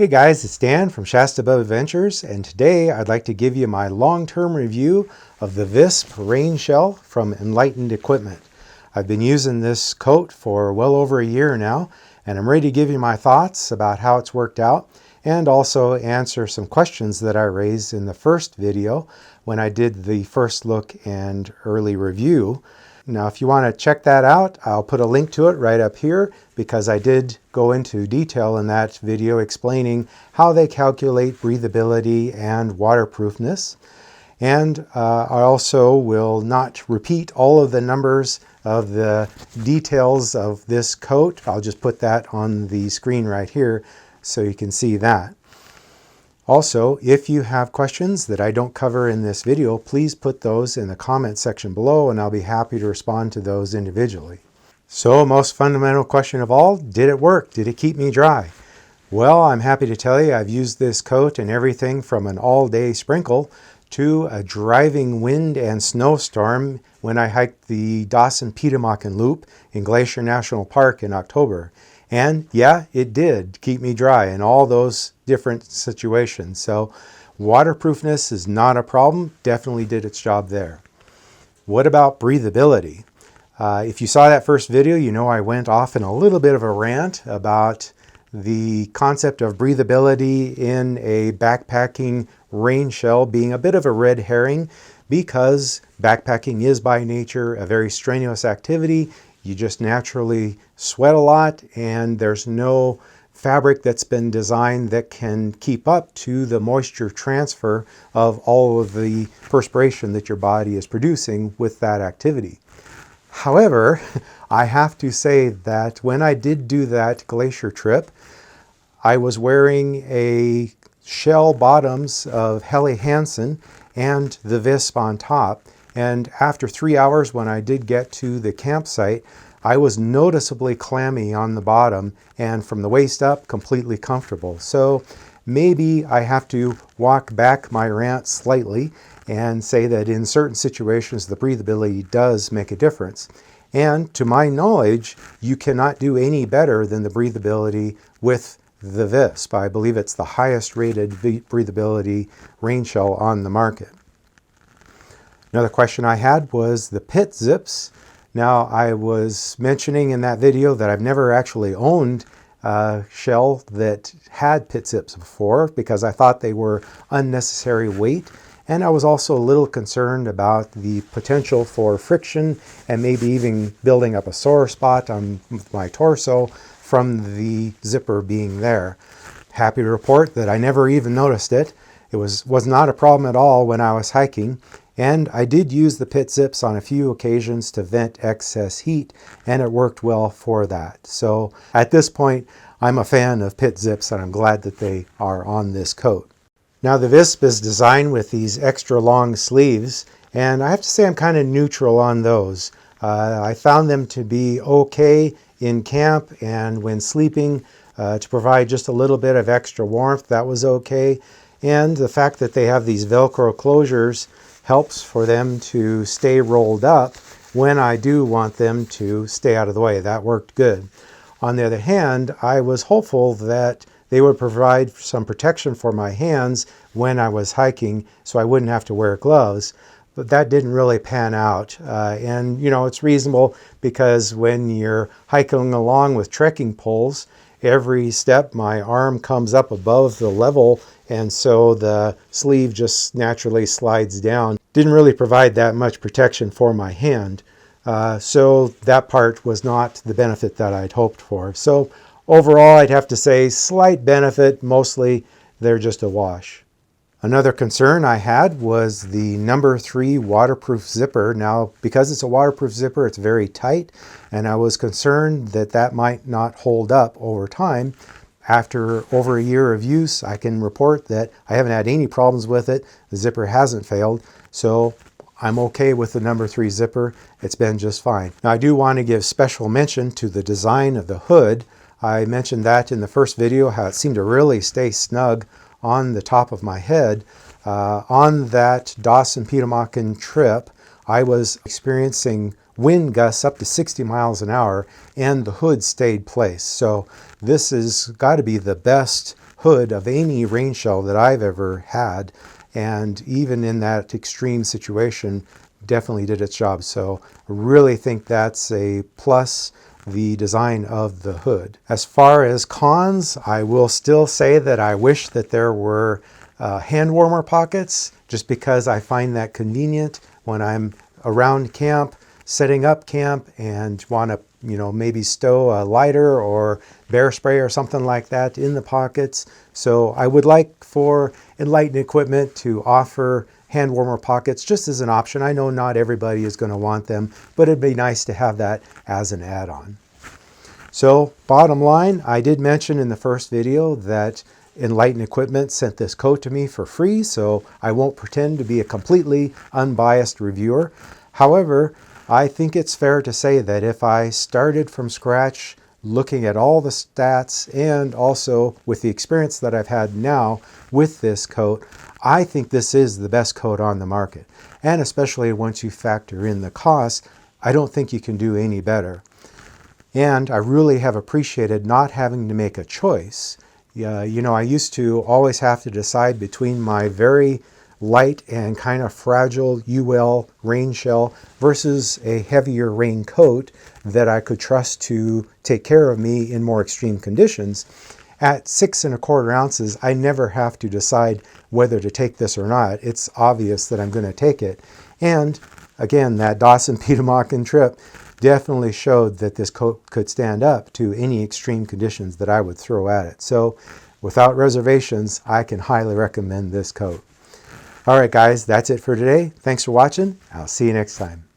Hey guys, it's Dan from Shastabubba Adventures, and today I'd like to give you my long-term review of the Visp rain shell from Enlightened equipment. I've been using this coat for well over a year now, and I'm ready to give you my thoughts about how it's worked out and also answer some questions that I raised in the first video when I did the first look and early review. Now, if you want to check that out, I'll put a link to it right up here because I did go into detail in that video explaining how they calculate breathability and waterproofness. And I also will not repeat all of the numbers of the details of this coat. I'll just put that on the screen right here so you can see that. Also, if you have questions that I don't cover in this video, please put those in the comment section below and I'll be happy to respond to those individually. So, most fundamental question of all, did it work? Did it keep me dry? Well, I'm happy to tell you I've used this coat in everything from an all-day sprinkle to a driving wind and snowstorm when I hiked the Dawson-Petermocken Loop in Glacier National Park in October. And yeah, it did keep me dry in all those different situations. So waterproofness is not a problem. Definitely did its job there. What about breathability? If you saw that first video, you know I went off in a little bit of a rant about the concept of breathability in a backpacking rain shell being a bit of a red herring because backpacking is by nature a very strenuous activity. You just naturally sweat a lot and there's no fabric that's been designed that can keep up to the moisture transfer of all of the perspiration that your body is producing with that activity. However, I have to say that when I did do that glacier trip, I was wearing a shell bottoms of Helly Hansen and the Visp on top. And after 3 hours, when I did get to the campsite, I was noticeably clammy on the bottom and from the waist up, completely comfortable. So maybe I have to walk back my rant slightly and say that in certain situations, the breathability does make a difference. And to my knowledge, you cannot do any better than the breathability with the Visp. I believe it's the highest rated breathability rain shell on the market. Another question I had was the pit zips. Now, I was mentioning in that video that I've never actually owned a shell that had pit zips before because I thought they were unnecessary weight. And I was also a little concerned about the potential for friction and maybe even building up a sore spot on my torso from the zipper being there. Happy to report that I never even noticed it. It was not a problem at all when I was hiking. And I did use the pit zips on a few occasions to vent excess heat, and it worked well for that. So at this point, I'm a fan of pit zips, and I'm glad that they are on this coat. Now, the Visp is designed with these extra long sleeves, and I have to say I'm kind of neutral on those. I found them to be okay in camp and when sleeping to provide just a little bit of extra warmth. That was okay. And the fact that they have these Velcro closures helps for them to stay rolled up when I do want them to stay out of the way. That worked good. On the other hand, I was hopeful that they would provide some protection for my hands when I was hiking so I wouldn't have to wear gloves. But that didn't really pan out. And, you know, it's reasonable because when you're hiking along with trekking poles, every step my arm comes up above the level and so the sleeve just naturally slides down. Didn't really provide that much protection for my hand. So that part was not the benefit that I'd hoped for. So overall, I'd have to say slight benefit, mostly they're just a wash. Another concern I had was the number 3 waterproof zipper. Now, because it's a waterproof zipper, it's very tight, and I was concerned that that might not hold up over time. After over a year of use, I can report that I haven't had any problems with it. The zipper hasn't failed, so I'm okay with the number 3 zipper. It's been just fine. Now, I do want to give special mention to the design of the hood. I mentioned that in the first video, how it seemed to really stay snug on the top of my head. On that Dawson-Petermocken trip, I was experiencing wind gusts up to 60 miles an hour and the hood stayed placed. So this has got to be the best hood of any rain shell that I've ever had. And even in that extreme situation, definitely did its job. So I really think that's a plus, the design of the hood. As far as cons, I will still say that I wish that there were hand warmer pockets, just because I find that convenient when I'm around camp, setting up camp, and want to, maybe stow a lighter or bear spray or something like that in the pockets. So I would like for Enlightened equipment to offer hand warmer pockets just as an option. I know not everybody is going to want them, but it'd be nice to have that as an add-on. So bottom line, I did mention in the first video that Enlightened equipment sent this coat to me for free, so I won't pretend to be a completely unbiased reviewer. However, I think it's fair to say that if I started from scratch, looking at all the stats and also with the experience that I've had now with this coat, I think this is the best coat on the market. And especially once you factor in the cost, I don't think you can do any better. And I really have appreciated not having to make a choice. I used to always have to decide between my very light and kind of fragile UL rain shell versus a heavier rain coat that I could trust to take care of me in more extreme conditions. At 6 1/4 ounces, I never have to decide whether to take this or not. It's obvious that I'm going to take it. And again, that Dawson Piedmont trip definitely showed that this coat could stand up to any extreme conditions that I would throw at it. So without reservations, I can highly recommend this coat. All right, guys, that's it for today. Thanks for watching. I'll see you next time.